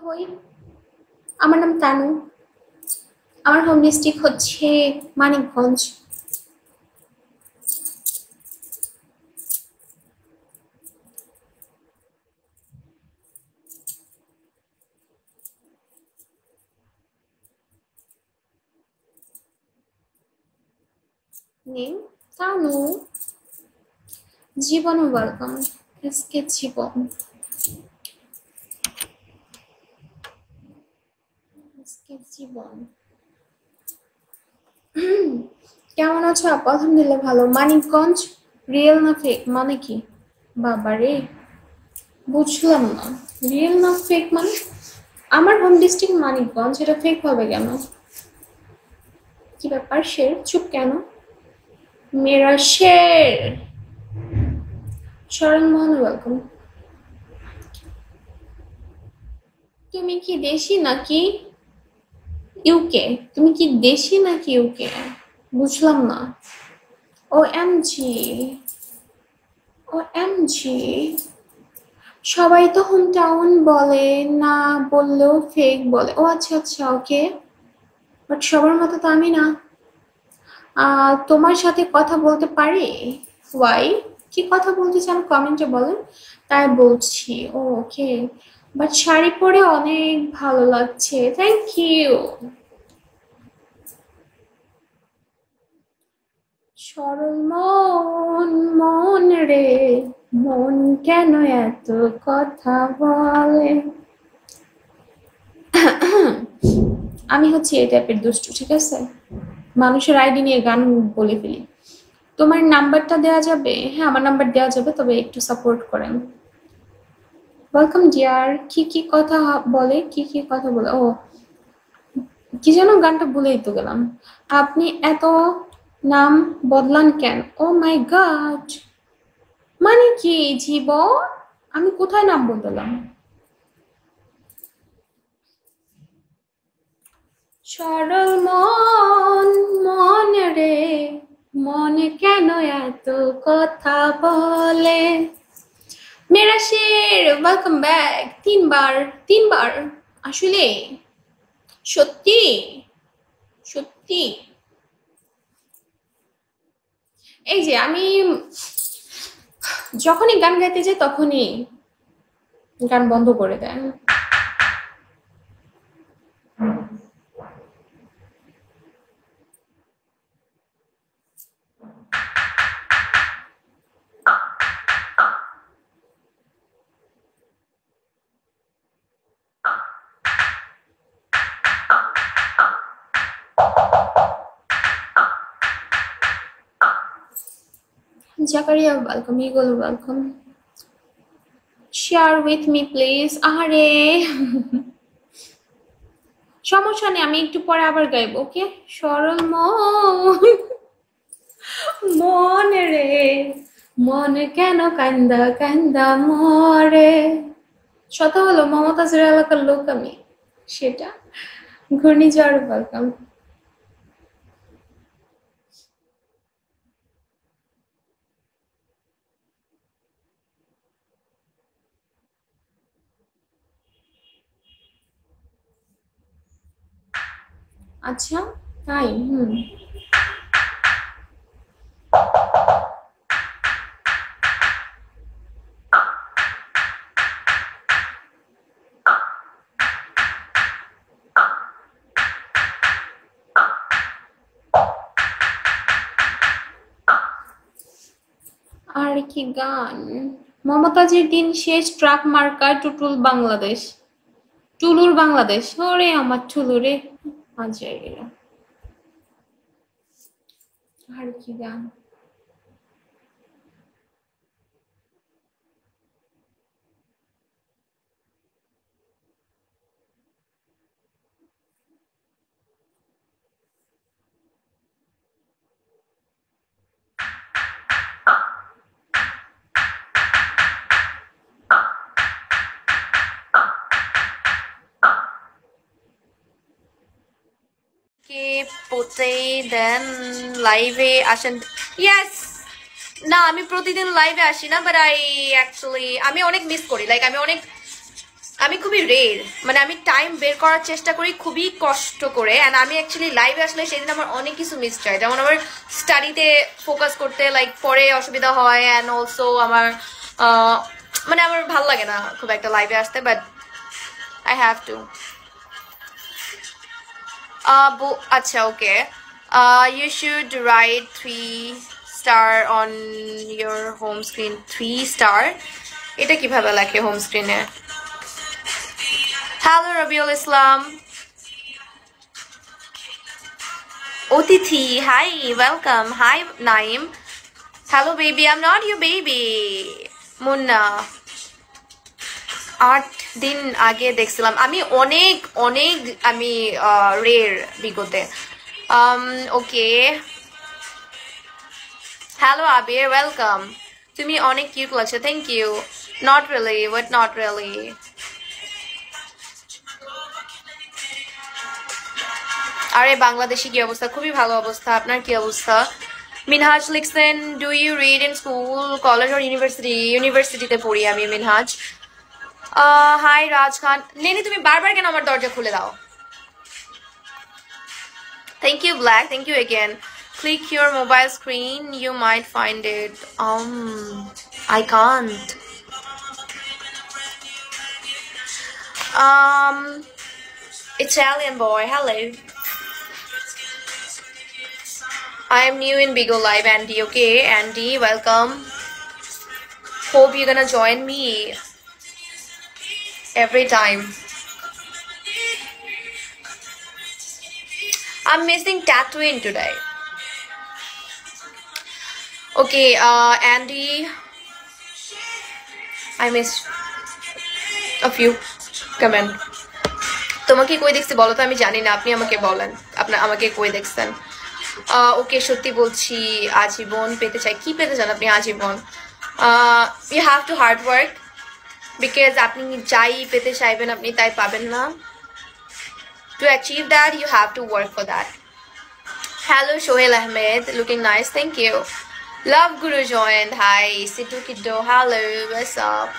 হই, আমার নাম তানু। আমার হোম ডিস্ট্রিক্ট হচ্ছে মানিকগঞ্জ। নেম তানু। জীবন ওয়েলকাম। আজকে জীবন, আজকে জীবন। কেমন আছো আপু? আলহামদুলিল্লাহ ভালো। মানিকগঞ্জ রিয়েল না ফেক মানে কি? বাবারে, বুঝলাম না। রিয়েল না ফেক মানে? আমার হোম ডিস্ট্রিক্ট মানিকগঞ্জ, এটা ফেক হবে কেন? কি ব্যাপার শের চুপ কেন? মেরা শের। শরণ মোহন ওয়েলকাম। তুমি কি দেশি নাকি ইউকে? তুমি কি দেশি নাকি ইউকে? বুঝলাম না। ও এম জি, ও এম জি। সবাই তো হোম টাউন বলে, না বললেও ফেক বলে। ও আচ্ছা আচ্ছা, ওকে। বাট সবার মতো তো আমি না। তোমার সাথে কথা বলতে পারি? ওয়াই? কি কথা বলতে চান কমেন্টে বলেন, তাই বলছি। ও ওকে। বাট শাড়ি পরে অনেক ভালো লাগছে, থ্যাংক ইউ। সরল মন, মন রে, মন কেন এত কথা বলে? আমি হচ্ছে এই টাইপের দুষ্টু, ঠিক আছে? মানুষের আইডি নিয়ে গান বলে ফেলি। তোমার নাম্বারটা দেওয়া যাবে? হ্যাঁ, আমার নাম্বার দেওয়া যাবে, তবে একটু সাপোর্ট করেন। Welcome deer. কি কি কথা বলে, কি কি কথা বলে? ও কি যেন গানটা ভুলেই তো গেলাম। আপনি এত নাম বদলান কেন? ও মাই গড, মানে কি জীবন? আমি কোথায় নাম বদলাম? সরল মন, মন রে, মনে কেন এত কথা বলে? মেরা শের ওয়েলকাম ব্যাক। তিনবার, তিনবার আসলে? সত্যি? সত্যি? এই যে আমি যখনই গান গাইতে যাই তখনই গান বন্ধ করে দেয়। Zakaria welcome, eagle welcome. Share with me please. আরে সমস্যা নেই, আমি একটু পরে আবার গাইব, ওকে? সরল মন, মন রে, মন কেন কান্দা কান্দা মরে? শত হলো মমতাজের এলাকার লোক আমি, সেটা। ঘূর্ণিঝড় ওয়েলকাম। আচ্ছা, তাই? হুম। আর কি গান? মমতাজের দিন শেষ, ট্রাক মার্কা, টুটুল বাংলাদেশ। টুলুর বাংলাদেশ, ওরে আমার টুলু রে। আজেরা। আর কি গান? কে পোতে দেন লাইভে আসেন? ইয়েস। না, আমি প্রতিদিন লাইভে আসি না, বাট আই অ্যাকচুয়ালি আমি অনেক মিস করি, লাইক আমি আমি খুবই রেয়ার, মানে আমি টাইম বের করার চেষ্টা করি খুবই কষ্ট করে। অ্যান্ড আমি অ্যাকচুয়ালি লাইভে আসলে সেদিন আমার অনেক কিছু মিস যায়, যেমন আমার স্টাডিতে ফোকাস করতে লাইক পরে অসুবিধা হয়, অ্যান্ড অলসো আমার মানে আমার ভালো লাগে না খুব একটা লাইভে আসতে, বাট আই হ্যাভ টু। আচ্ছা ওকে, you should write 3 star on your home screen. 3 star এটা কিভাবে লেখে হোম স্ক্রিনে? হ্যালো রবিউল ইসলাম। অতিথি, hi, welcome. Hi Naim. Hello baby, I am not your baby. Munna, 8 দিন আগে দেখছিলাম। আমি অনেক অনেক আমি রেয়ার বিগতে। Okay, hello Abir, welcome. তুমি অনেক কিউট লাগছে, thank you. Not really, but not really. আরে বাংলাদেশি কি অবস্থা? খুবই ভালো অবস্থা। আপনার কি অবস্থা? মিনহাজ লিখছেন, do you read in school, college or university? ইউনিভার্সিটিতে পড়ি আমি মিনহাজ। হাই রাজ খান। নেনি তুমি বারবার কেন আমার দরজা খুলে দাও? Thank you black, thank you again. Click your mobile screen, you might find it. I can't. Italian boy, hello. I am new in Bigo Live, Andy. Okay, Andy, welcome. Hope you're gonna join me every time. I'm missing tattooing today. Okay, Andy, I missed a few comment. তোমাকে কই দেখছি বলো তো? আমি জানি না, আপনি আমাকে বলেন আপনার আমাকে কই দেখছেন। ওকে, সত্যি বলছি আজীবন পেতে চাই। কি পেতে চান আপনি আজীবন? You have to hard work, because আপনি যাই পেতে চাইবেন আপনি তাই পাবেন না। To achieve that, you have to work for that. Hello, Shoail Ahmed, looking nice, thank you. Love Guru joined. Hi, Situ Kiddo, hello, what's up?